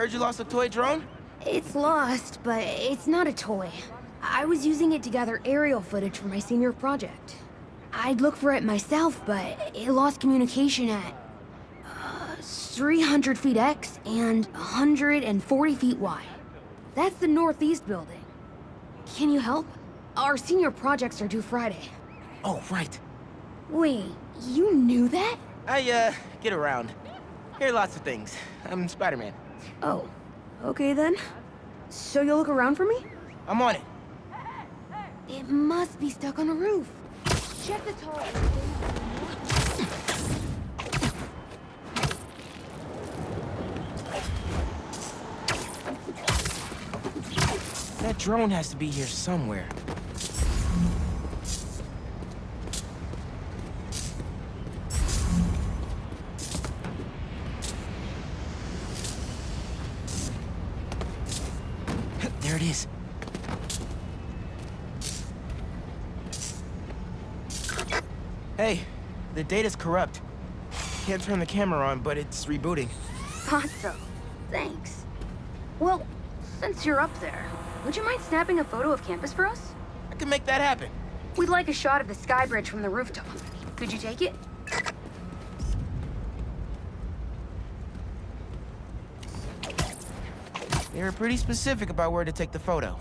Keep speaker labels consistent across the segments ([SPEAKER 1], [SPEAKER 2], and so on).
[SPEAKER 1] heard you lost a toy drone?
[SPEAKER 2] It's lost, but it's not a toy. I was using it to gather aerial footage for my senior project. I'd look for it myself, but it lost communication at 300 feet X and 140 feet Y. That's the northeast building. Can you help? Our senior projects are due Friday.
[SPEAKER 1] Oh, right.
[SPEAKER 2] Wait, you knew that?
[SPEAKER 1] I, get around. Hear lots of things. I'm Spider-Man.
[SPEAKER 2] Oh, okay then. So you'll look around for me?
[SPEAKER 1] I'm on it.
[SPEAKER 2] It must be stuck on a roof. Check the tall.
[SPEAKER 1] That drone has to be here somewhere. There it is. Hey, the data's corrupt. Can't turn the camera on, but it's rebooting.
[SPEAKER 2] Awesome. Thanks. Well, since you're up there, would you mind snapping a photo of campus for us?
[SPEAKER 1] I can make that happen.
[SPEAKER 2] We'd like a shot of the sky bridge from the rooftop. Could you take it?
[SPEAKER 1] They were pretty specific about where to take the photo.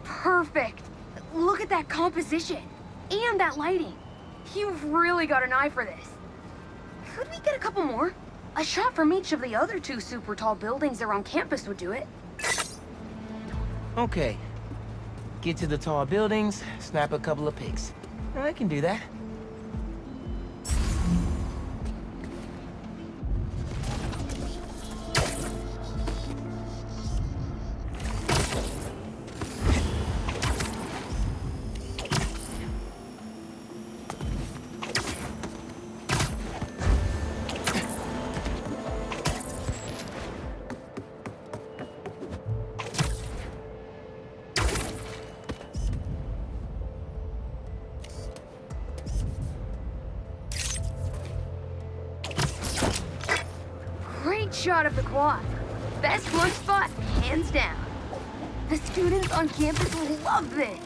[SPEAKER 2] Perfect. Look at that composition. And that lighting. You've really got an eye for this. Could we get a couple more? A shot from each of the other two super tall buildings around campus would do it.
[SPEAKER 1] Okay. Get to the tall buildings, snap a couple of pics. I can do that.
[SPEAKER 2] Great shot of the quad. Best lunch spot, hands down. The students on campus will love this.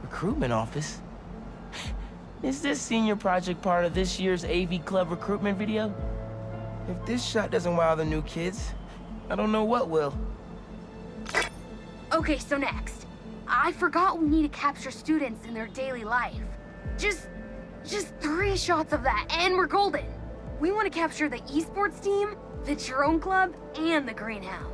[SPEAKER 1] Recruitment office? Is this senior project part of this year's AV Club recruitment video? If this shot doesn't wow the new kids, I don't know what will.
[SPEAKER 2] Okay, so next. I forgot we need to capture students in their daily life. Just 3 shots of that, and we're golden. We want to capture the esports team, the drone club, and the greenhouse.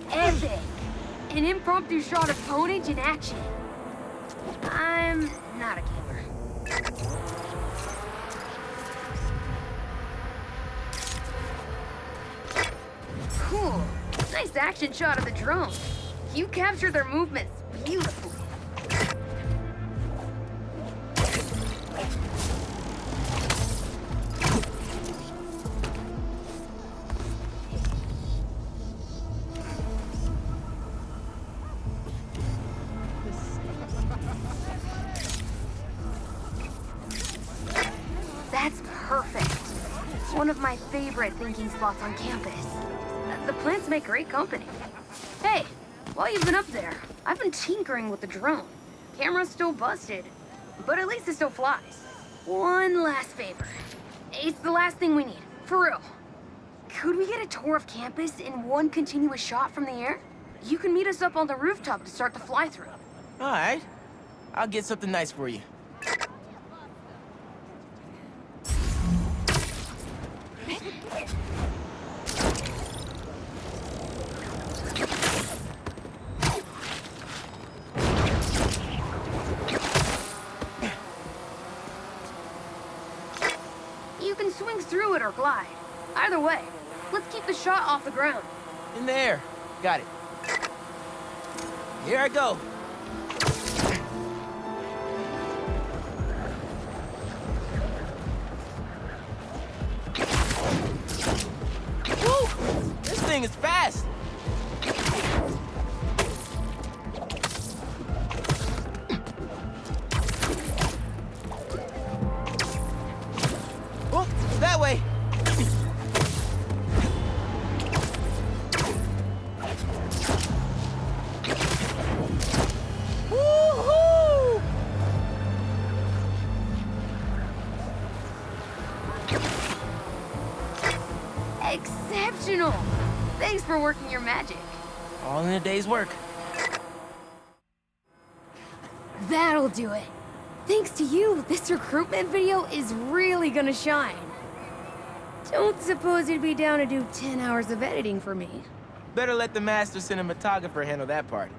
[SPEAKER 2] Epic! An impromptu shot of Ponage in action. I'm not a gamer. Cool. Nice action shot of the drone. You captured their movements beautifully. That's perfect. One of my favorite thinking spots on campus. The plants make great company. Hey, while you've been up there, I've been tinkering with the drone. Camera's still busted, but at least it still flies. One last favor. It's the last thing we need, for real. Could we get a tour of campus in one continuous shot from the air? You can meet us up on the rooftop to start the fly-through.
[SPEAKER 1] All right. I'll get something nice for you.
[SPEAKER 2] You can swing through it or glide. Either way, let's keep the shot off the ground.
[SPEAKER 1] In the air. Got it. Here I go. Woo! This thing is fast. Oh, that way. Woo-hoo!
[SPEAKER 2] Exceptional! Thanks for working your magic.
[SPEAKER 1] All in a day's work.
[SPEAKER 2] That'll do it. Thanks to you, this recruitment video is really gonna shine. Don't suppose you'd be down to do 10 hours of editing for me.
[SPEAKER 1] Better let the master cinematographer handle that part.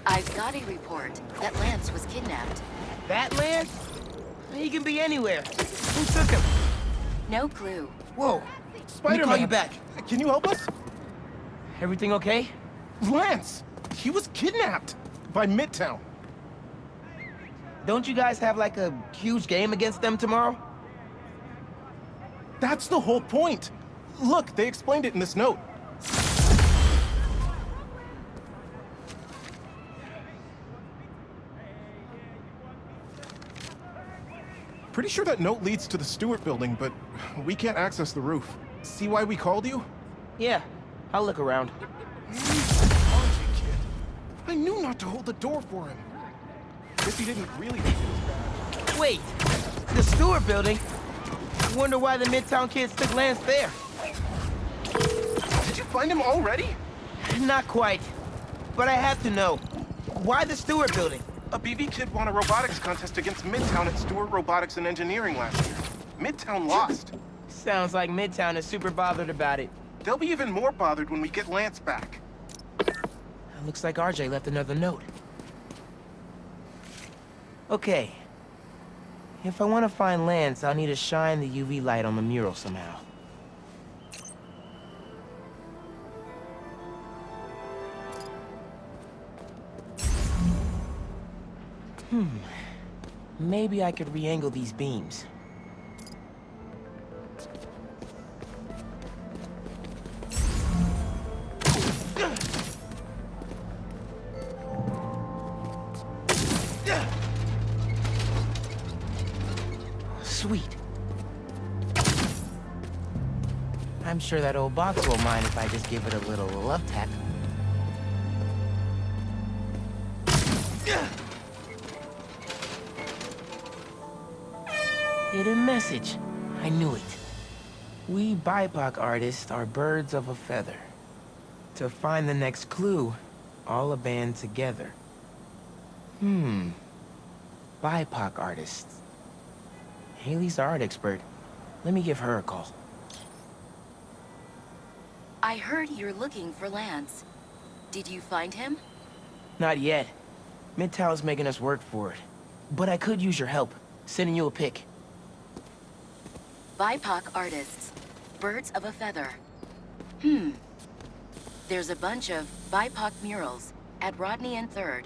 [SPEAKER 3] I've got a report that Lance was kidnapped.
[SPEAKER 1] That Lance? He can be anywhere. Who took him?
[SPEAKER 3] No clue.
[SPEAKER 4] Whoa,
[SPEAKER 1] Let me
[SPEAKER 4] Spider-Man!
[SPEAKER 1] call you back.
[SPEAKER 4] Can you help us?
[SPEAKER 1] Everything okay?
[SPEAKER 4] Lance! He was kidnapped by Midtown.
[SPEAKER 1] Don't you guys have like a huge game against them tomorrow?
[SPEAKER 4] That's the whole point. Look, they explained it in this note. Pretty sure that note leads to the Stewart building, but we can't access the roof. See why we called you?
[SPEAKER 1] Yeah, I'll look around.
[SPEAKER 4] RJ kid. I knew not to hold the door for him. Guess he didn't really think it was bad.
[SPEAKER 1] Wait, the Stewart building? Wonder why the Midtown kids took Lance there.
[SPEAKER 4] Did you find him already?
[SPEAKER 1] Not quite, but I have to know. Why the Stewart building?
[SPEAKER 4] A BB kid won a robotics contest against Midtown at Stewart Robotics and Engineering last year. Midtown lost.
[SPEAKER 1] Sounds like Midtown is super bothered about it.
[SPEAKER 4] They'll be even more bothered when we get Lance back.
[SPEAKER 1] Looks like RJ left another note. Okay. If I want to find Lance, I'll need to shine the UV light on the mural somehow. Maybe I could re-angle these beams. Sweet. I'm sure that old box won't mind if I just give it a little love tap. Hidden message. I knew it. We BIPOC artists are birds of a feather. To find the next clue, all a band together. BIPOC artists. Haley's the art expert. Let me give her a call.
[SPEAKER 3] I heard you're looking for Lance. Did you find him?
[SPEAKER 1] Not yet. Midtown's making us work for it. But I could use your help. Sending you a pic.
[SPEAKER 3] BIPOC artists. Birds of a feather. There's a bunch of BIPOC murals at Rodney and 3rd.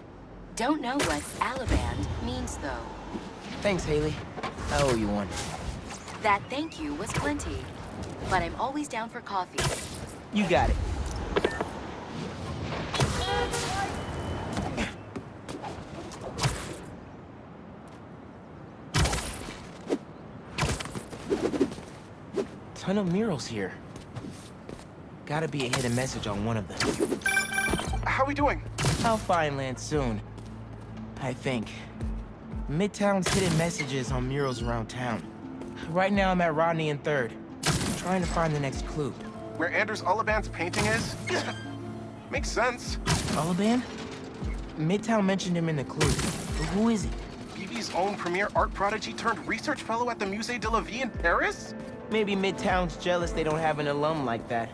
[SPEAKER 3] Don't know what Alaband means, though.
[SPEAKER 1] Thanks, Haley. I owe you one.
[SPEAKER 3] That thank you was plenty. But I'm always down for coffee.
[SPEAKER 1] You got it. Ton of murals here. Gotta be a hidden message on one of them.
[SPEAKER 4] How we doing?
[SPEAKER 1] I'll find land soon. I think. Midtown's hidden messages on murals around town. Right now I'm at Rodney and 3rd, trying to find the next clue.
[SPEAKER 4] Where Anders Oliban's painting is? Makes sense.
[SPEAKER 1] Oliban? Midtown mentioned him in the clue. But who is he?
[SPEAKER 4] BB's own premier art prodigy turned research fellow at the Musée de la Vie in Paris?
[SPEAKER 1] Maybe Midtown's jealous they don't have an alum like that.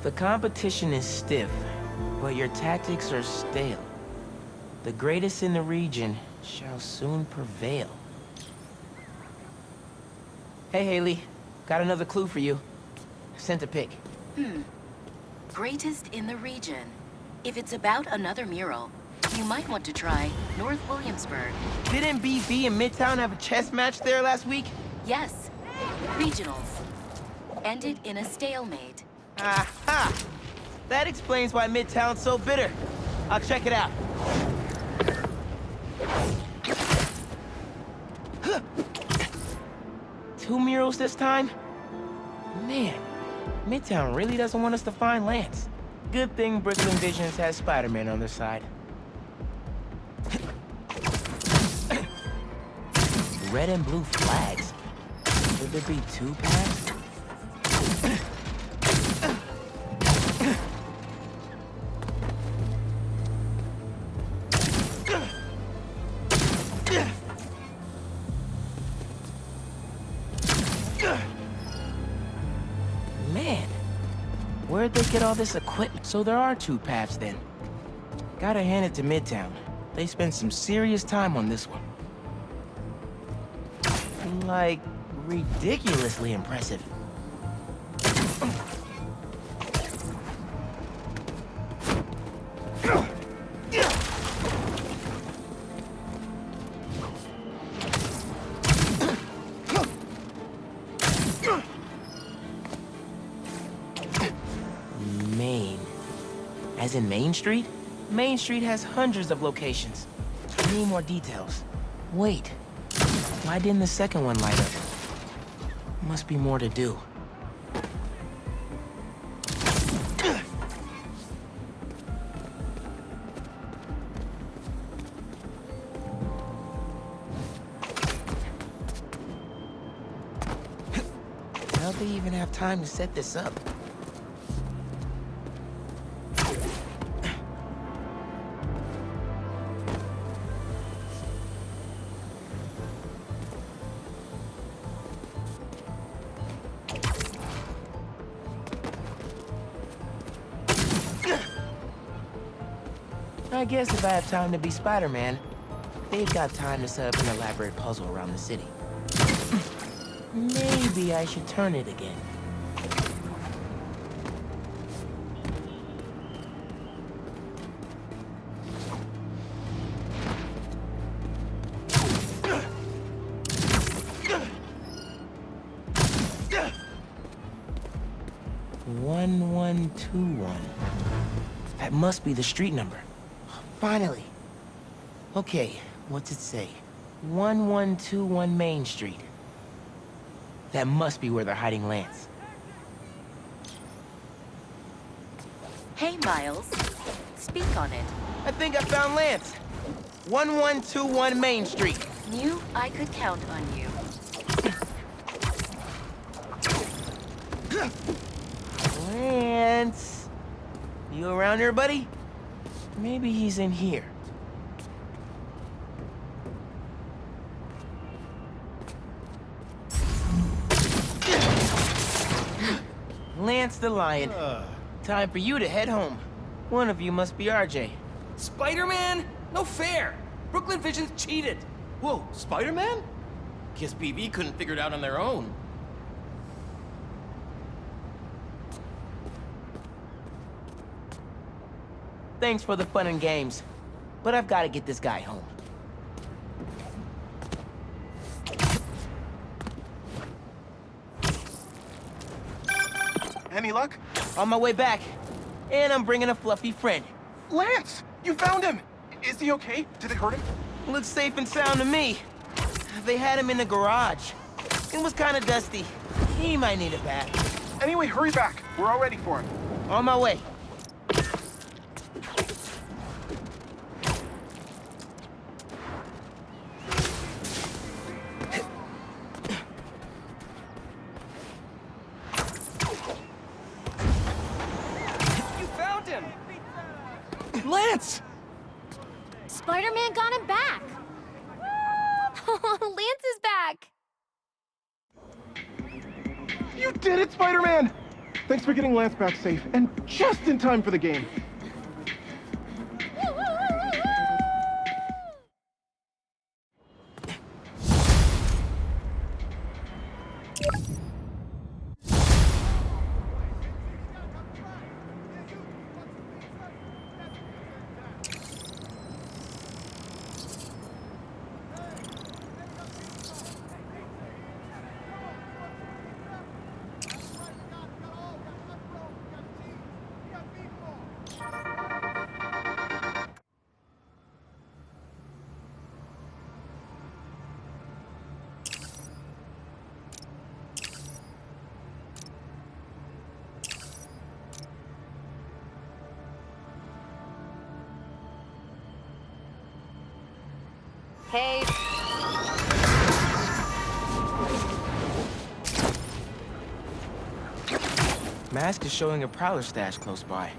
[SPEAKER 1] The competition is stiff, but your tactics are stale. The greatest in the region shall soon prevail. Hey, Haley. Got another clue for you. Sent a pic.
[SPEAKER 3] Greatest in the region. If it's about another mural, you might want to try North Williamsburg.
[SPEAKER 1] Didn't BB and Midtown have a chess match there last week?
[SPEAKER 3] Yes, regionals. Ended in a stalemate.
[SPEAKER 1] Aha! That explains why Midtown's so bitter. I'll check it out. Two murals this time? Man, Midtown really doesn't want us to find Lance. Good thing Brooklyn Visions has Spider-Man on their side. Red and blue flags. Should there be two paths? Where'd they get all this equipment? So there are two paths then. Gotta hand it to Midtown. They spent some serious time on this one. Like, ridiculously impressive. Main. As in Main Street? Main Street has hundreds of locations. I need more details. Wait. Why didn't the second one light up? Must be more to do. How'd they even have time to set this up? I guess if I have time to be Spider-Man, they've got time to set up an elaborate puzzle around the city. Maybe I should turn it again. One 2121. That must be the street number. Finally. Okay, what's it say? 1121 Main Street. That must be where they're hiding Lance.
[SPEAKER 3] Hey, Miles. Speak on it.
[SPEAKER 1] I think I found Lance. 1121 Main Street.
[SPEAKER 3] Knew I could count on you.
[SPEAKER 1] Lance. You around here, buddy? Maybe he's in here. Lance the Lion. Time for you to head home. One of you must be RJ.
[SPEAKER 5] Spider-Man? No fair! Brooklyn Vision's cheated!
[SPEAKER 4] Whoa, Spider-Man?
[SPEAKER 5] Guess BB couldn't figure it out on their own.
[SPEAKER 1] Thanks for the fun and games, but I've got to get this guy home.
[SPEAKER 4] Any luck?
[SPEAKER 1] On my way back, and I'm bringing a fluffy friend.
[SPEAKER 4] Lance! You found him! Is he okay? Did they hurt him?
[SPEAKER 1] Looks safe and sound to me. They had him in the garage. It was kind of dusty. He might need a bath.
[SPEAKER 4] Anyway, hurry back. We're all ready for him.
[SPEAKER 1] On my way.
[SPEAKER 5] Lance!
[SPEAKER 2] Spider-Man got him back! Lance is back!
[SPEAKER 4] You did it, Spider-Man! Thanks for getting Lance back safe, and just in time for the game.
[SPEAKER 2] Hey.
[SPEAKER 1] Mask is showing a Prowler stash close by.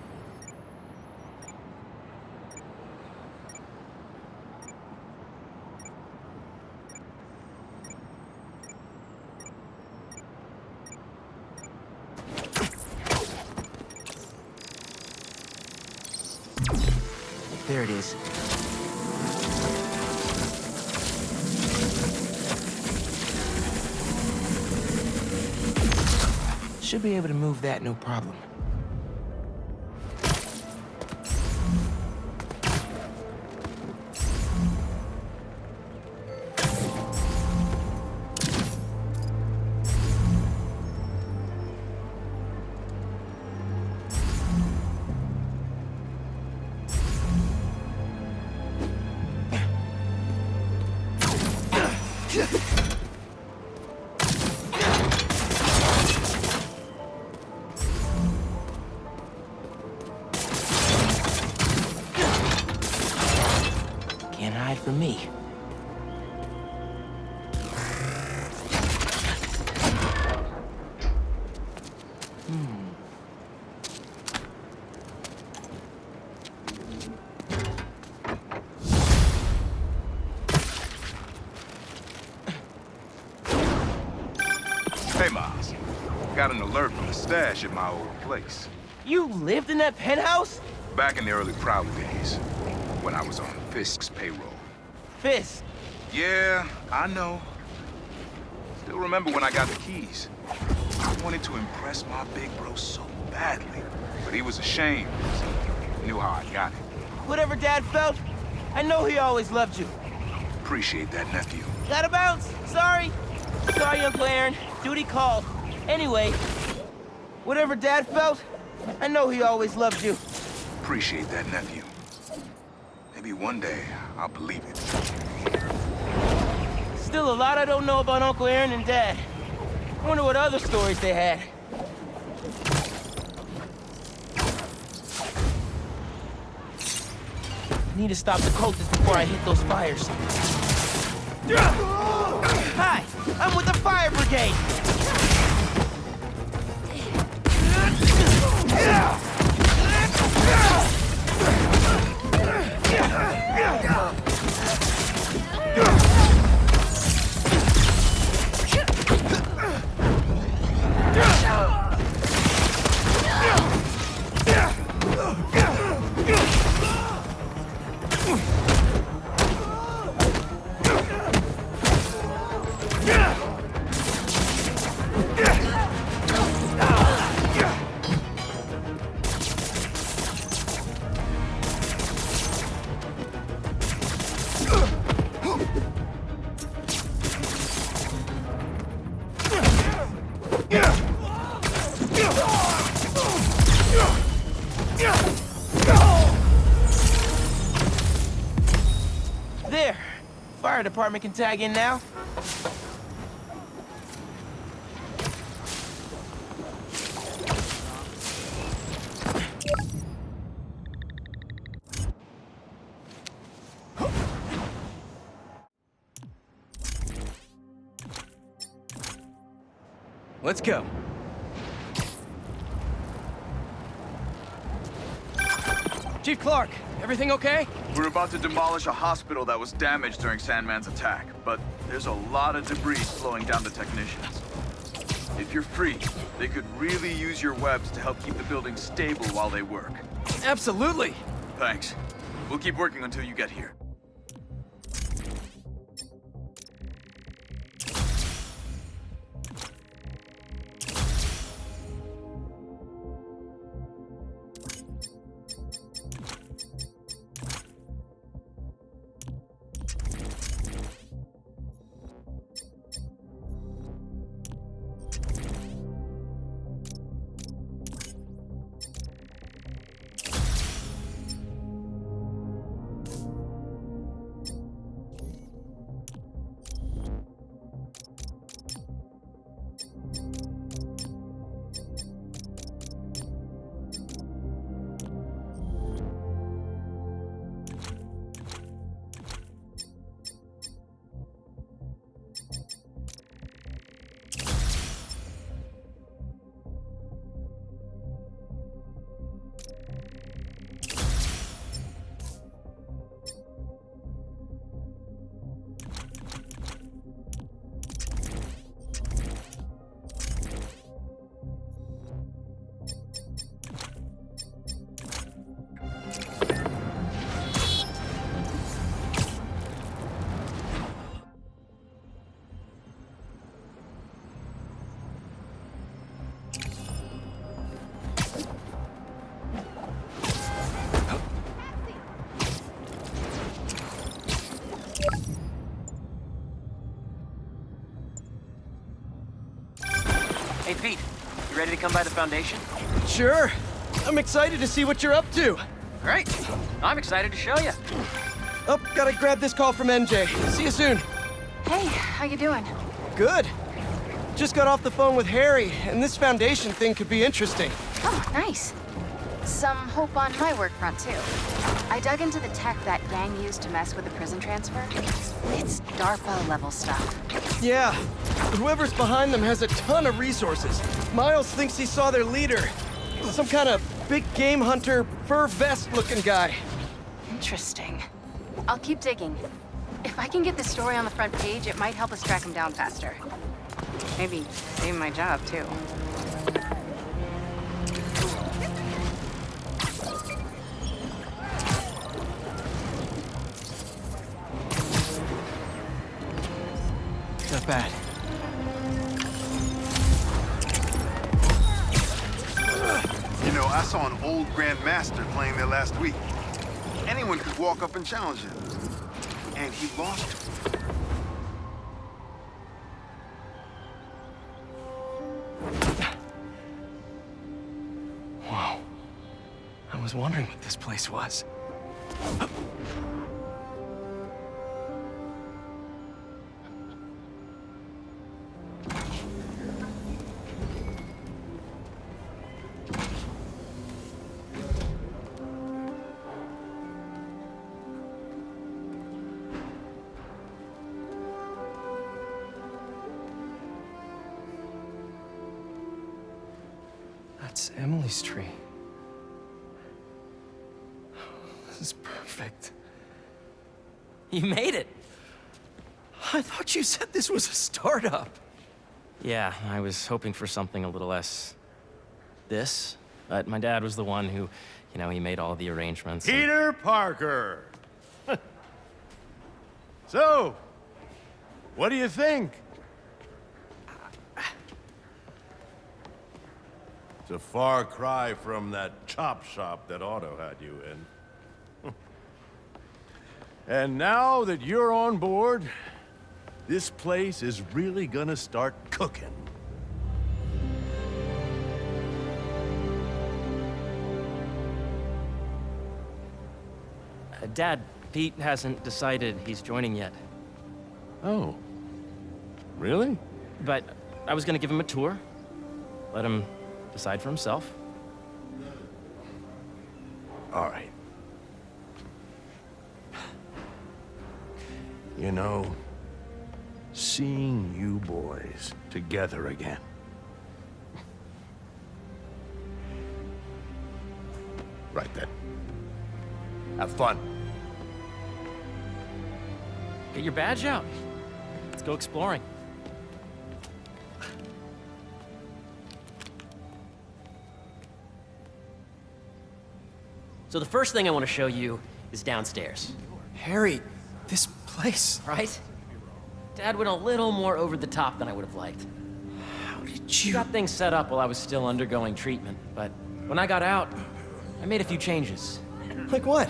[SPEAKER 1] it is. Should be able to move that, no problem. Can't hide from me.
[SPEAKER 6] Hey, Miles. Got an alert from the stash at my old place.
[SPEAKER 1] You lived in that penthouse?
[SPEAKER 6] Back in the early Prowler days, when I was on Fisk's payroll.
[SPEAKER 1] Fisk.
[SPEAKER 6] Yeah, I know. Still remember when I got the keys. I wanted to impress my big bro so badly, but he was ashamed. He knew how I got it.
[SPEAKER 1] Whatever Dad felt, I know he always loved you.
[SPEAKER 6] Appreciate that, nephew.
[SPEAKER 1] Gotta bounce. Sorry. Sorry, Uncle Aaron. Duty called. Anyway, whatever Dad felt, I know he always loved you.
[SPEAKER 6] Appreciate that, nephew. Maybe one day I'll believe it.
[SPEAKER 1] Still a lot I don't know about Uncle Aaron and Dad. I wonder what other stories they had. Need to stop the cultists before I hit those fires. Hi, I'm with the fire brigade. There. Fire department can tag in now.
[SPEAKER 5] Let's go. Chief Clark, everything okay?
[SPEAKER 7] We're about to demolish a hospital that was damaged during Sandman's attack, but there's a lot of debris slowing down the technicians. If you're free, they could really use your webs to help keep the building stable while they work.
[SPEAKER 5] Absolutely.
[SPEAKER 7] Thanks. We'll keep working until you get here.
[SPEAKER 8] Hey, Pete, you ready to come by the Foundation?
[SPEAKER 9] Sure. I'm excited to see what you're up to.
[SPEAKER 8] Great. I'm excited to show you.
[SPEAKER 9] Oh, gotta grab this call from NJ. See you soon.
[SPEAKER 2] Hey, how you doing?
[SPEAKER 9] Good. Just got off the phone with Harry, and this Foundation thing could be interesting.
[SPEAKER 2] Oh, nice. Some hope on my work front, too. I dug into the tech that gang used to mess with the prison transfer. It's DARPA-level stuff.
[SPEAKER 9] Yeah, whoever's behind them has a ton of resources. Miles thinks he saw their leader. Some kind of big game hunter, fur vest-looking guy.
[SPEAKER 2] Interesting. I'll keep digging. If I can get this story on the front page, it might help us track him down faster. Maybe save my job, too.
[SPEAKER 9] Not bad.
[SPEAKER 10] You know, I saw an old Grand Master playing there last week. Anyone could walk up and challenge him. And he lost.
[SPEAKER 9] Whoa. I was wondering what this place was. That's Emily's tree. This is perfect.
[SPEAKER 5] You made it.
[SPEAKER 9] I thought you said this was a startup.
[SPEAKER 5] Yeah, I was hoping for something a little less this, but my dad was the one who, he made all the arrangements.
[SPEAKER 11] Peter Parker! So, what do you think? It's a far cry from that chop shop that Otto had you in. And now that you're on board, this place is really gonna start cooking.
[SPEAKER 5] Dad, Pete hasn't decided he's joining yet.
[SPEAKER 11] Oh. Really?
[SPEAKER 5] But I was gonna give him a tour, let him decide for himself.
[SPEAKER 11] All right. You know, seeing you boys together again. Right then. Have fun.
[SPEAKER 5] Get your badge out. Let's go exploring. So the first thing I want to show you is downstairs.
[SPEAKER 9] Harry, this place.
[SPEAKER 5] Right? Dad went a little more over the top than I would have liked.
[SPEAKER 9] How did
[SPEAKER 5] He
[SPEAKER 9] you...
[SPEAKER 5] got things set up while I was still undergoing treatment, but when I got out, I made a few changes.
[SPEAKER 9] Like what?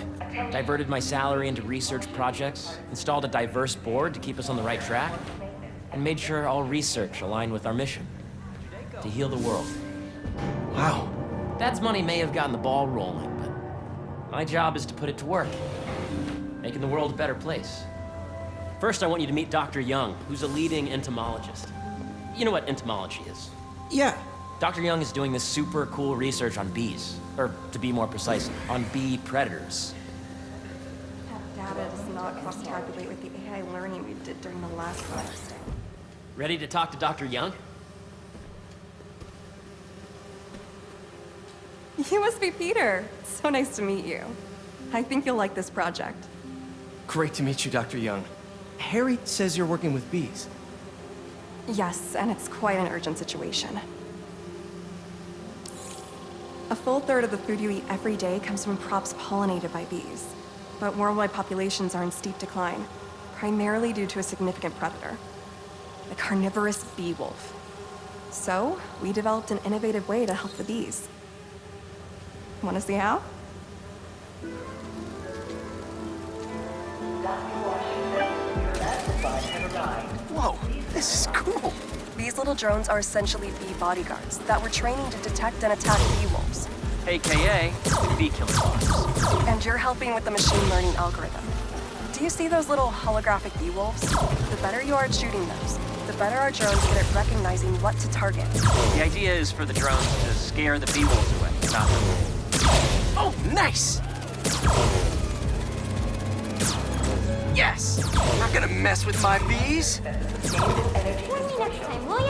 [SPEAKER 5] Diverted my salary into research projects, installed a diverse board to keep us on the right track, and made sure all research aligned with our mission, to heal the world.
[SPEAKER 9] Wow.
[SPEAKER 5] Dad's money may have gotten the ball rolling, but my job is to put it to work, making the world a better place. First, I want you to meet Dr. Young, who's a leading entomologist. You know what entomology is?
[SPEAKER 9] Yeah.
[SPEAKER 5] Dr. Young is doing this super cool research on bees, or to be more precise, on bee predators.
[SPEAKER 12] That data does not cross-tabulate with the AI learning we did during the last semester.
[SPEAKER 5] Ready to talk to Dr. Young?
[SPEAKER 12] You must be Peter. So nice to meet you. I think you'll like this project.
[SPEAKER 9] Great to meet you, Dr. Young. Harry says you're working with bees.
[SPEAKER 12] Yes, and it's quite an urgent situation. A full third of the food you eat every day comes from crops pollinated by bees. But worldwide populations are in steep decline, primarily due to a significant predator, the carnivorous bee wolf. So, we developed an innovative way to help the bees. Want to see how?
[SPEAKER 9] Whoa, this is cool.
[SPEAKER 12] These little drones are essentially bee bodyguards that were training to detect and attack bee wolves.
[SPEAKER 8] AKA bee killer bots.
[SPEAKER 12] And you're helping with the machine learning algorithm. Do you see those little holographic bee wolves? The better you are at shooting those, the better our drones get at recognizing what to target.
[SPEAKER 8] The idea is for the drones to scare the bee wolves away, not them.
[SPEAKER 9] Oh, nice! Yes! Not gonna mess with my bees.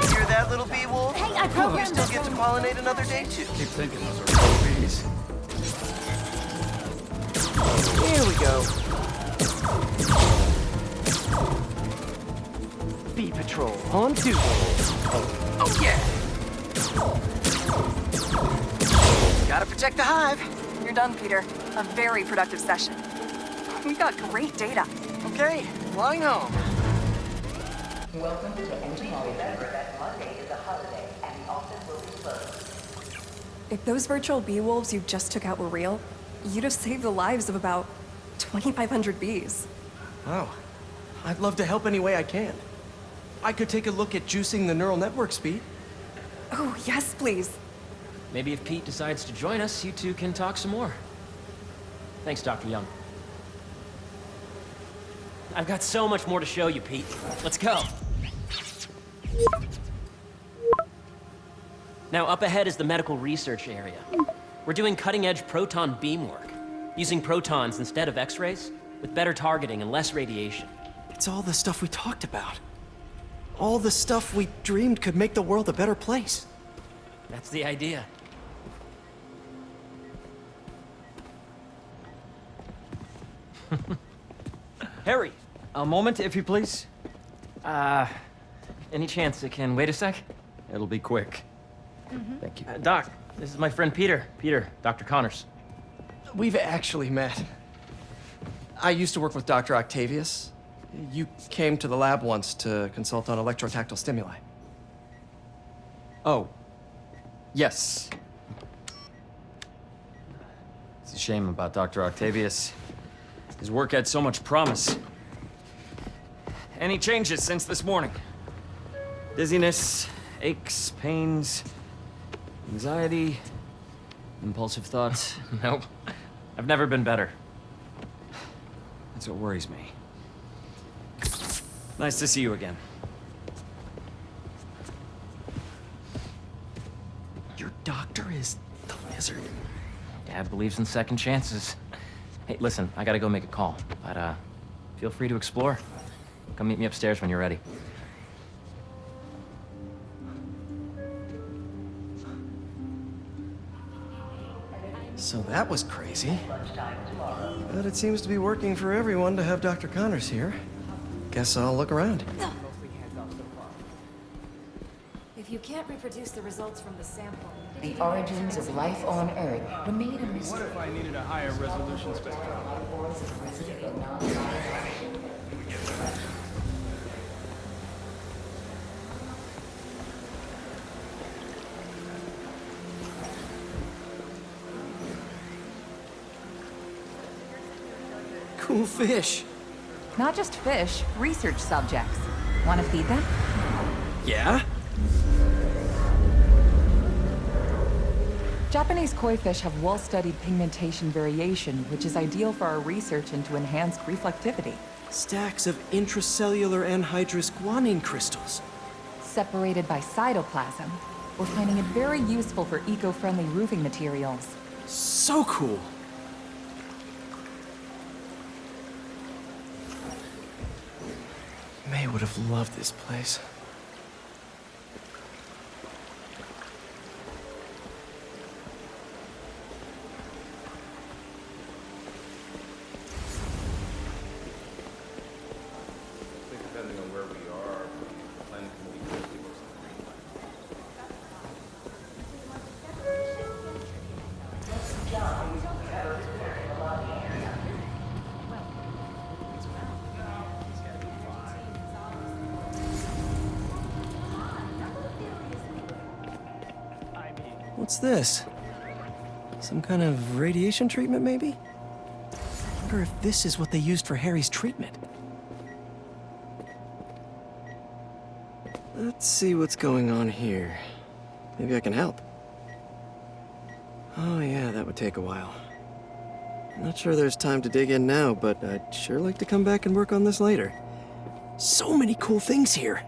[SPEAKER 9] Hear that, little bee wolf?
[SPEAKER 13] Hey, I
[SPEAKER 9] You
[SPEAKER 13] programmed
[SPEAKER 9] still get to pollinate another day, too.
[SPEAKER 14] Keep thinking those are real bees.
[SPEAKER 9] Here we go. Bee Patrol on 2. Oh, yeah! Gotta protect the hive.
[SPEAKER 12] You're done, Peter. A very productive session. We got great data.
[SPEAKER 9] Okay, flying home.
[SPEAKER 15] Welcome to Entomology. Remember that Monday is a holiday and the office will be closed.
[SPEAKER 12] If those virtual bee wolves you just took out were real, you'd have saved the lives of about 2,500 bees.
[SPEAKER 9] Wow. I'd love to help any way I can. I could take a look at juicing the neural network speed.
[SPEAKER 12] Oh, yes, please.
[SPEAKER 5] Maybe if Pete decides to join us, you two can talk some more. Thanks, Dr. Young. I've got so much more to show you, Pete. Let's go. Now, up ahead is the medical research area. We're doing cutting-edge proton beam work, using protons instead of X-rays, with better targeting and less radiation.
[SPEAKER 9] It's all the stuff we talked about. All the stuff we dreamed could make the world a better place.
[SPEAKER 5] That's the idea.
[SPEAKER 8] Harry, a moment, if you please.
[SPEAKER 5] Any chance it can wait a sec?
[SPEAKER 8] It'll be quick. Thank you.
[SPEAKER 5] Doc, this is my friend Peter. Peter, Dr. Connors.
[SPEAKER 9] We've actually met. I used to work with Dr. Octavius. You came to the lab once to consult on electrotactile stimuli.
[SPEAKER 8] Oh. Yes. It's a shame about Dr. Octavius. His work had so much promise. Any changes since this morning? Dizziness, aches, pains, anxiety, impulsive thoughts?
[SPEAKER 5] Nope. I've never been better.
[SPEAKER 8] That's what worries me. Nice to see you again.
[SPEAKER 9] Your doctor is the lizard.
[SPEAKER 5] Dad believes in second chances. Hey, listen, I gotta go make a call, but feel free to explore. Come meet me upstairs when you're ready.
[SPEAKER 9] So that was crazy. But it seems to be working for everyone to have Dr. Connors here. Guess I'll look around.
[SPEAKER 13] If you can't reproduce the results from the sample...
[SPEAKER 15] The origins of life on Earth remain a mystery.
[SPEAKER 14] What if I needed a higher resolution spectrum?
[SPEAKER 9] Cool fish.
[SPEAKER 16] Not just fish, research subjects. Want to feed them?
[SPEAKER 9] Yeah?
[SPEAKER 16] Japanese koi fish have well-studied pigmentation variation, which is ideal for our research into enhanced reflectivity.
[SPEAKER 9] Stacks of intracellular anhydrous guanine crystals.
[SPEAKER 16] Separated by cytoplasm, we're finding it very useful for eco-friendly roofing materials.
[SPEAKER 9] So cool. May would have loved this place.
[SPEAKER 11] Depending on where we are, the planet can be 50 worse than
[SPEAKER 9] What's this? Some kind of radiation treatment, maybe? I wonder if this is what they used for Harry's treatment. Let's see what's going on here. Maybe I can help. Oh yeah, that would take a while. Not sure there's time to dig in now, but I'd sure like to come back and work on this later. So many cool things here.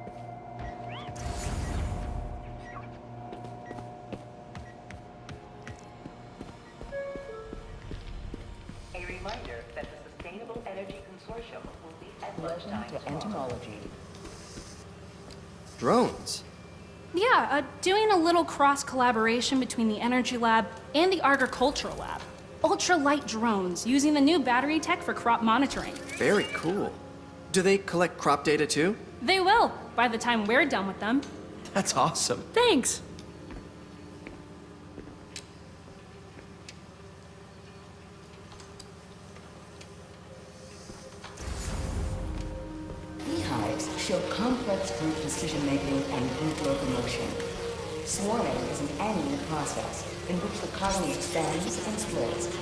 [SPEAKER 15] A reminder that the Sustainable Energy Consortium will be at lunchtime to entomology.
[SPEAKER 9] Drones?
[SPEAKER 17] Yeah, doing a little cross-collaboration between the Energy Lab and the Agricultural Lab. Ultra-light drones using the new battery tech for crop monitoring.
[SPEAKER 9] Very cool. Do they collect crop data too?
[SPEAKER 17] They will, by the time we're done with them.
[SPEAKER 9] That's awesome.
[SPEAKER 17] Thanks.
[SPEAKER 15] Beehives show complex group decision-making and group locomotion. Swarming is an annual process in which the colony expands and splits.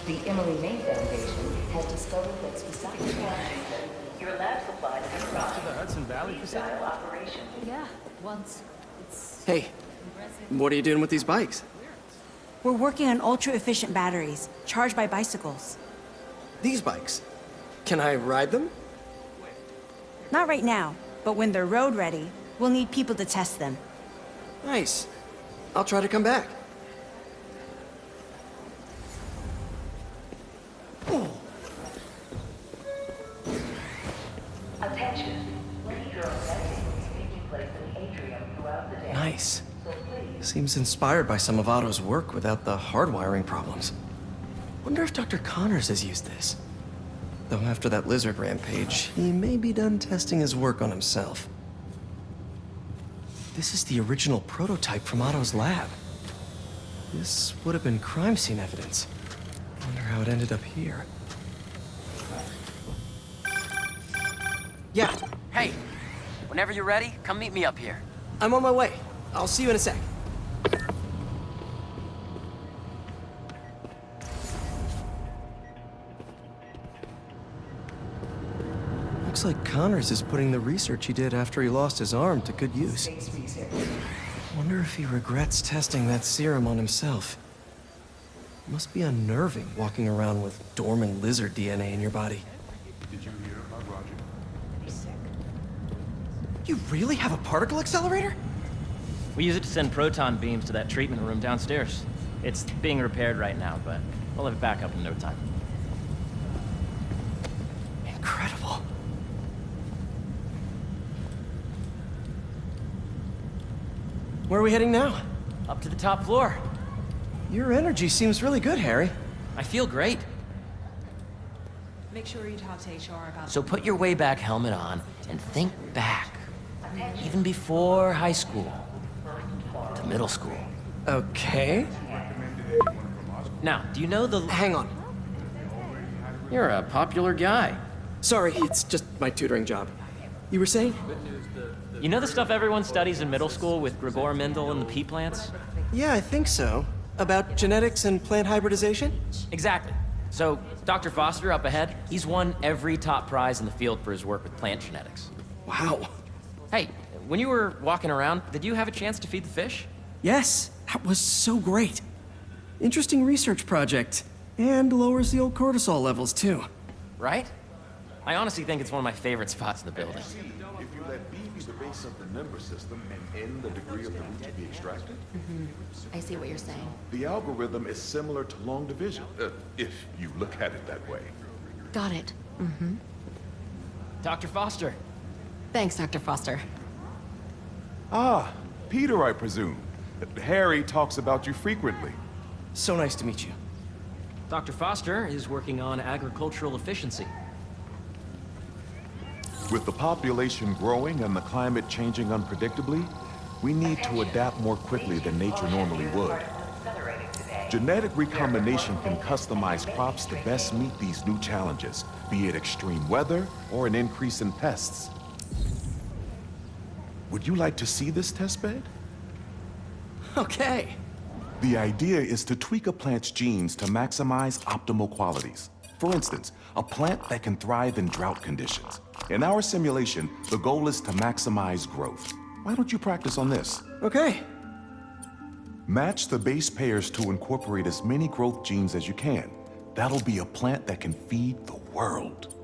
[SPEAKER 15] The Emily May Foundation has discovered that specific Washington, your lab supplies have arrived.
[SPEAKER 14] To the Hudson Valley facility?
[SPEAKER 15] Operation.
[SPEAKER 13] Yeah, once.
[SPEAKER 9] Hey, what are you doing with these bikes?
[SPEAKER 18] We're working on ultra-efficient batteries, charged by bicycles.
[SPEAKER 9] These bikes? Can I ride them?
[SPEAKER 18] Not right now, but when they're road ready, we'll need people to test them.
[SPEAKER 9] Nice. I'll try to come back.
[SPEAKER 15] Attention. Leader of testing is taking place in the atrium throughout the day.
[SPEAKER 9] Nice. Seems inspired by some of Otto's work without the hardwiring problems. Wonder if Dr. Connors has used this. Though after that lizard rampage, he may be done testing his work on himself. This is the original prototype from Otto's lab. This would have been crime scene evidence. Wonder how it ended up here. Yeah.
[SPEAKER 5] Hey, whenever you're ready, come meet me up here.
[SPEAKER 9] I'm on my way. I'll see you in a sec. Looks like Connors is putting the research he did after he lost his arm to good use. Wonder if he regrets testing that serum on himself. Must be unnerving walking around with dormant lizard DNA in your body.
[SPEAKER 11] Did you hear about Roger?
[SPEAKER 9] You really have a particle accelerator?
[SPEAKER 5] We use it to send proton beams to that treatment room downstairs. It's being repaired right now, but we'll have it back up in no time.
[SPEAKER 9] Incredible. Where are we heading now?
[SPEAKER 5] Up to the top floor.
[SPEAKER 9] Your energy seems really good, Harry.
[SPEAKER 5] I feel great.
[SPEAKER 16] Make sure you talk to HR about.
[SPEAKER 5] So put your Wayback helmet on and think back. Even before high school. To middle school.
[SPEAKER 9] Okay.
[SPEAKER 5] Now, do you know the...
[SPEAKER 9] Hang on.
[SPEAKER 5] You're a popular guy.
[SPEAKER 9] Sorry, it's just my tutoring job. You were saying?
[SPEAKER 5] You know the stuff everyone studies in middle school with Gregor Mendel and the pea plants?
[SPEAKER 9] Yeah, I think so. About genetics and plant hybridization?
[SPEAKER 5] Exactly. So, Dr. Foster up ahead, he's won every top prize in the field for his work with plant genetics.
[SPEAKER 9] Wow.
[SPEAKER 5] Hey, when you were walking around, did you have a chance to feed the fish?
[SPEAKER 9] Yes, that was so great. Interesting research project. And lowers the old cortisol levels, too.
[SPEAKER 5] Right? I honestly think it's one of my favorite spots in the building.
[SPEAKER 11] If you let B be the base of the number system and N the degree of the root to be extracted,
[SPEAKER 13] I see what you're saying.
[SPEAKER 11] the algorithm is similar to long division, if you look at it that way.
[SPEAKER 13] Got it.
[SPEAKER 5] Dr. Foster.
[SPEAKER 13] Thanks, Dr. Foster.
[SPEAKER 6] Ah, Peter, I presume. Harry talks about you frequently.
[SPEAKER 9] So nice to meet you.
[SPEAKER 5] Dr. Foster is working on agricultural efficiency.
[SPEAKER 6] With the population growing and the climate changing unpredictably, we need to adapt more quickly than nature normally would. Genetic recombination can customize crops to best meet these new challenges, be it extreme weather or an increase in pests. Would you like to see this testbed?
[SPEAKER 9] Okay.
[SPEAKER 6] The idea is to tweak a plant's genes to maximize optimal qualities. For instance, a plant that can thrive in drought conditions. In our simulation, the goal is to maximize growth. why don't you practice on this?
[SPEAKER 9] Okay.
[SPEAKER 6] Match the base pairs to incorporate as many growth genes as you can. That'll be a plant that can feed the world.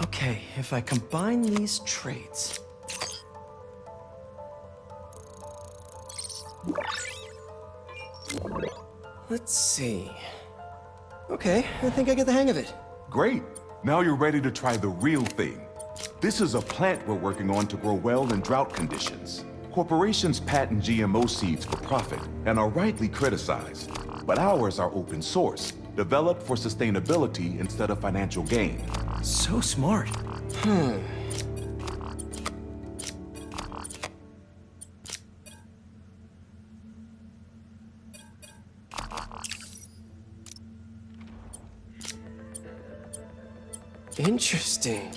[SPEAKER 9] Okay, if I combine these traits... Let's see... Okay, I think I get the hang of it.
[SPEAKER 6] Great. Now you're ready to try the real thing. This is a plant we're working on to grow well in drought conditions. Corporations patent GMO seeds for profit and are rightly criticized. But ours are open source, developed for sustainability instead of financial gain.
[SPEAKER 9] So smart. Interesting.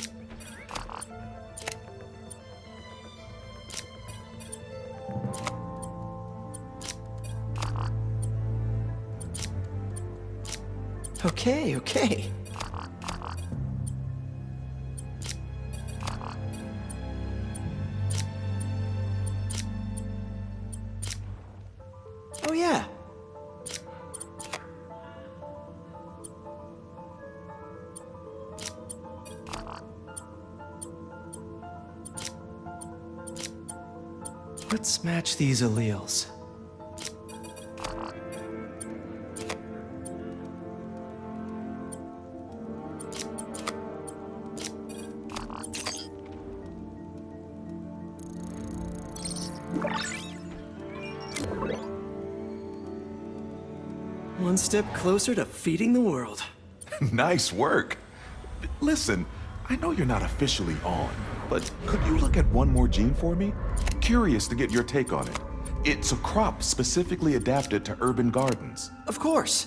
[SPEAKER 9] Okay. Oh yeah. Let's match these alleles. One step closer to feeding the world.
[SPEAKER 6] Nice work. Listen, I know you're not officially on, but could you look at one more gene for me? Curious to get your take on it. It's a crop specifically adapted to urban gardens.
[SPEAKER 9] Of course.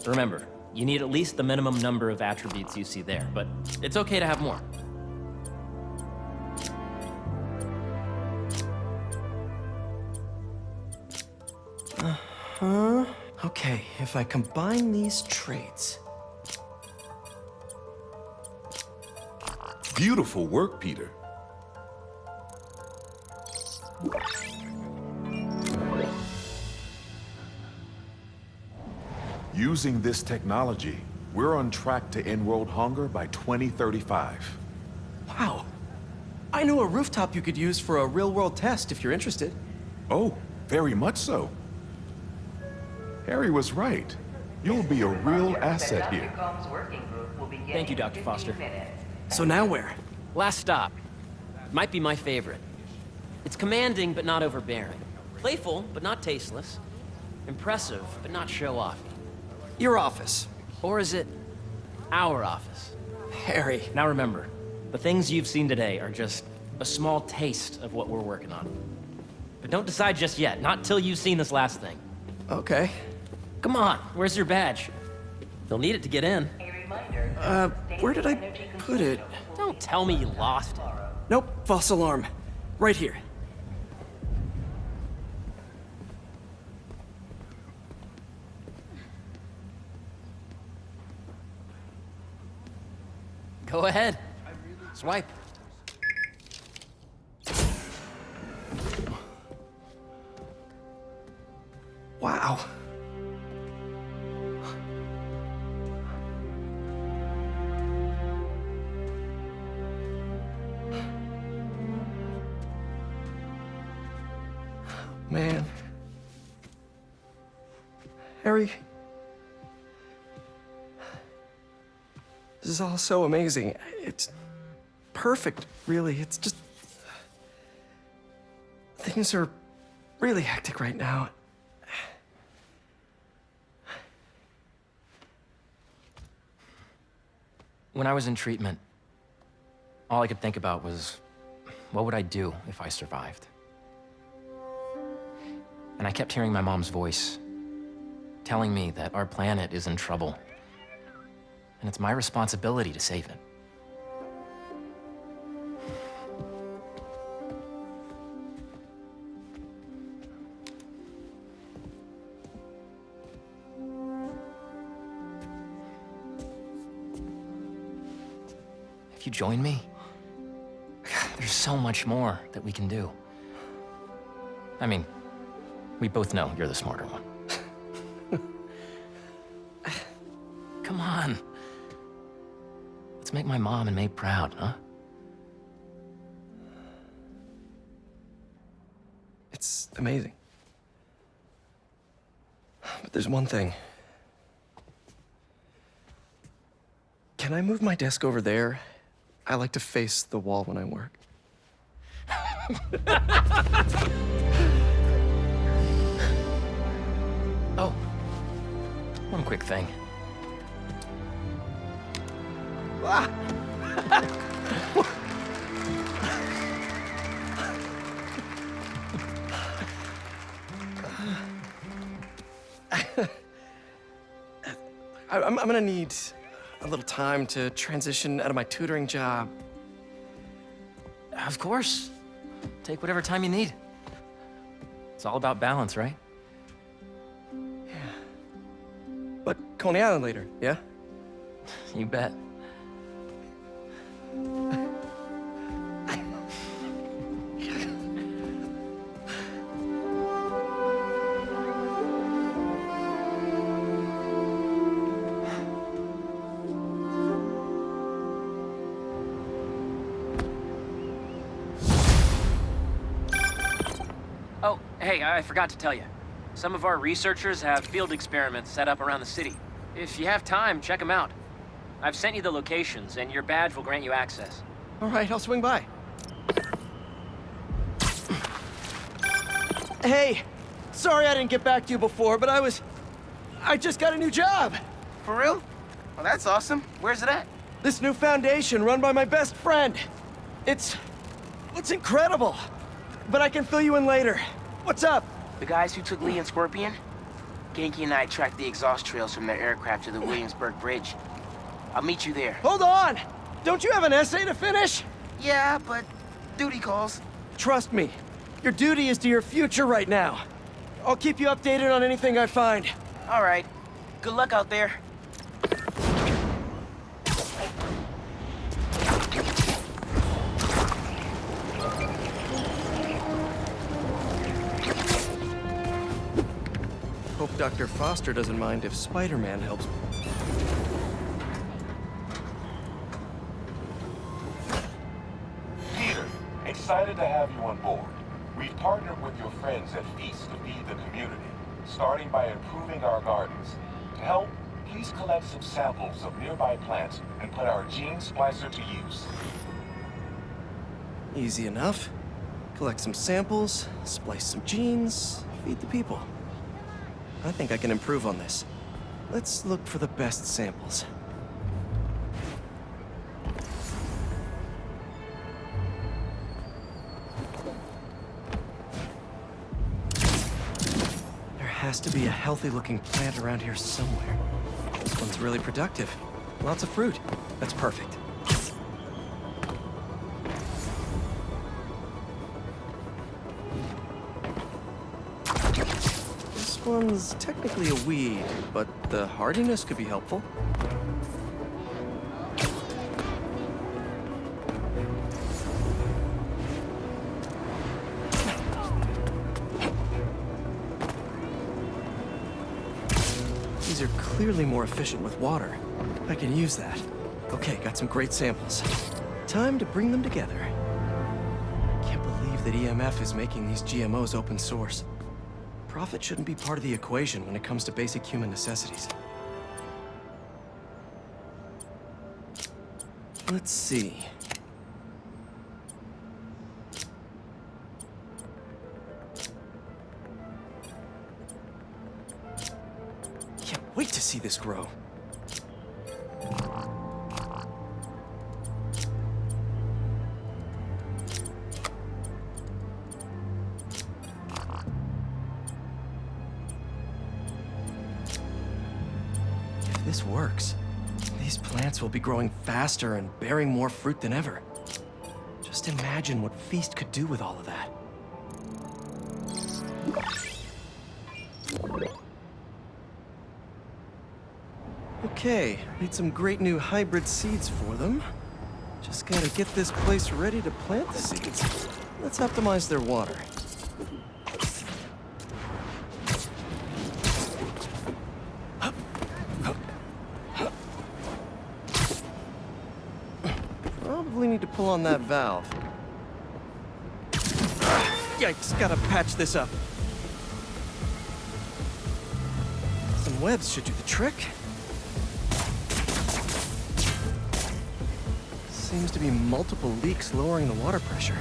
[SPEAKER 5] Remember, you need at least the minimum number of attributes you see there, but it's okay to have more.
[SPEAKER 9] Okay, if I combine these traits...
[SPEAKER 6] Beautiful work, Peter. Using this technology, we're on track to end world hunger by 2035.
[SPEAKER 9] Wow. I know a rooftop you could use for a real-world test if you're interested.
[SPEAKER 6] Oh, very much so. Harry was right. You'll be a real asset here.
[SPEAKER 5] Thank you, Dr. Foster.
[SPEAKER 9] So now where?
[SPEAKER 5] Last stop. Might be my favorite. It's commanding, but not overbearing. Playful, but not tasteless. Impressive, but not show-off.
[SPEAKER 9] Your office.
[SPEAKER 5] Or is it our office?
[SPEAKER 9] Harry.
[SPEAKER 5] Now remember, the things you've seen today are just a small taste of what we're working on. But don't decide just yet, not till you've seen this last thing.
[SPEAKER 9] Okay.
[SPEAKER 5] Come on, where's your badge? You'll need it to get in.
[SPEAKER 9] Where did I put it?
[SPEAKER 5] Don't tell me you lost it.
[SPEAKER 9] Nope, false alarm. Right here.
[SPEAKER 5] Go ahead. Swipe.
[SPEAKER 9] Wow. Man. Harry. This is all so amazing. It's perfect, really. It's just... Things are really hectic right now.
[SPEAKER 5] When I was in treatment, all I could think about was, what would I do if I survived? And I kept hearing my mom's voice, telling me that our planet is in trouble, and it's my responsibility to save it. you join me? There's so much more that we can do. I mean, we both know you're the smarter one. Come on. Let's make my mom and May proud, huh?
[SPEAKER 9] It's amazing. But there's one thing. Can I move my desk over there? I like to face the wall when I work.
[SPEAKER 5] Oh, one quick thing.
[SPEAKER 9] Ah! I'm gonna need a little time to transition out of my tutoring job.
[SPEAKER 5] Of course. Take whatever time you need. It's all about balance, right?
[SPEAKER 9] But Coney Island later, yeah?
[SPEAKER 5] You bet. Oh, hey, I forgot to tell you. Some of our researchers have field experiments set up around the city. If you have time, check them out. I've sent you the locations, and your badge will grant you access.
[SPEAKER 9] All right, I'll swing by. Hey, sorry I didn't get back to you before, but I just got a new job.
[SPEAKER 1] For real? Well, that's awesome. Where's it at?
[SPEAKER 9] This new foundation run by my best friend. It's incredible. But I can fill you in later. What's up?
[SPEAKER 1] The guys who took Lee and Scorpion? Genki and I tracked the exhaust trails from their aircraft to the Williamsburg Bridge. I'll meet you there.
[SPEAKER 9] Hold on! Don't you have an essay to finish?
[SPEAKER 1] Yeah, but duty calls.
[SPEAKER 9] Trust me. Your duty is to your future right now. I'll keep you updated on anything I find.
[SPEAKER 1] All right. Good luck out there.
[SPEAKER 9] Hope Dr. Foster doesn't mind if Spider-Man helps.
[SPEAKER 19] Peter, excited to have you on board. We've partnered with your friends at Feast to feed the community, starting by improving our gardens. To help, please collect some samples of nearby plants and put our gene splicer to use.
[SPEAKER 9] Easy enough. Collect some samples, splice some genes, feed the people. I think I can improve on this. Let's look for the best samples. There has to be a healthy-looking plant around here somewhere. This one's really productive. Lots of fruit. That's perfect. This one's technically a weed, but the hardiness could be helpful. These are clearly more efficient with water. I can use that. Okay, got some great samples. Time to bring them together. Can't believe that EMF is making these GMOs open source. Profit shouldn't be part of the equation when it comes to basic human necessities. Let's see. Can't wait to see this grow. If this works, these plants will be growing faster and bearing more fruit than ever. Just imagine what Feast could do with all of that. Okay, made some great new hybrid seeds for them. Just gotta get this place ready to plant the seeds. Let's optimize their water. Probably need to pull on that valve. Yikes, gotta patch this up. Some webs should do the trick. Seems to be multiple leaks lowering the water pressure.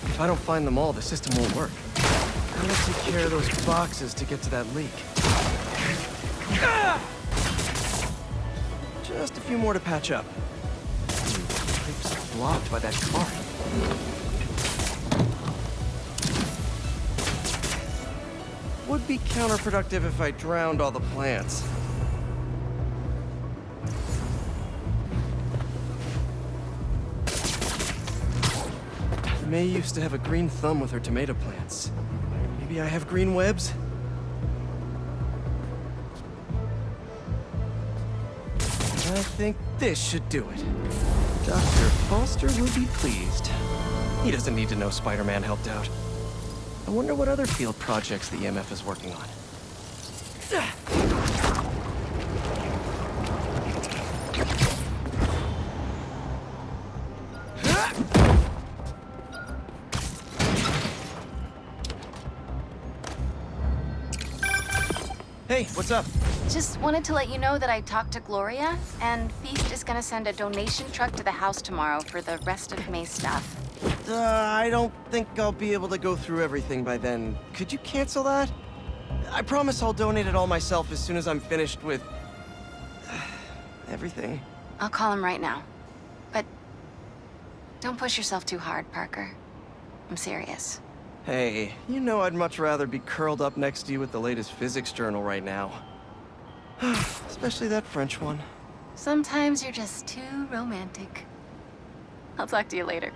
[SPEAKER 9] If I don't find them all, the system won't work. Gotta take care of those boxes to get to that leak. Just a few more to patch up. Pipes are blocked by that cart. Would be counterproductive if I drowned all the plants. May used to have a green thumb with her tomato plants. Maybe I have green webs? I think this should do it. Dr. Foster will be pleased. He doesn't need to know Spider-Man helped out. I wonder what other field projects the EMF is working on. Hey, what's up?
[SPEAKER 2] Just wanted to let you know that I talked to Gloria, and Feast is gonna send a donation truck to the house tomorrow for the rest of May's stuff.
[SPEAKER 9] I don't think I'll be able to go through everything by then. Could you cancel that? I promise I'll donate it all myself as soon as I'm finished with... everything.
[SPEAKER 2] I'll call him right now. But don't push yourself too hard, Parker. I'm serious.
[SPEAKER 9] Hey, you know I'd much rather be curled up next to you with the latest physics journal right now. Especially that French one.
[SPEAKER 2] Sometimes you're just too romantic. I'll talk to you later.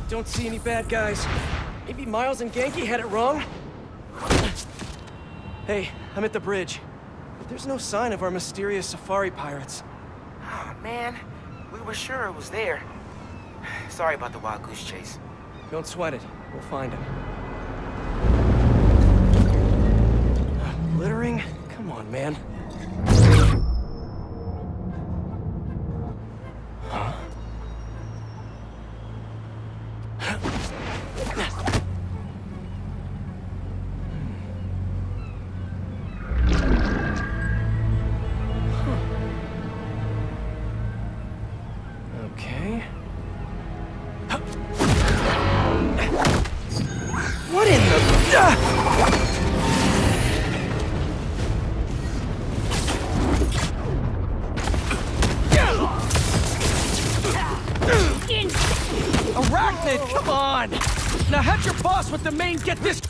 [SPEAKER 9] Don't see any bad guys. Maybe Miles and Genki had it wrong? Hey, I'm at the bridge. But there's no sign of our mysterious safari pirates.
[SPEAKER 1] Oh, man. We were sure it was there. Sorry about the wild goose chase.
[SPEAKER 9] Don't sweat it. We'll find him. Littering? Come on, man. Huh? Okay. What in the...
[SPEAKER 20] Arachnid, come on! Now have your boss with the main get this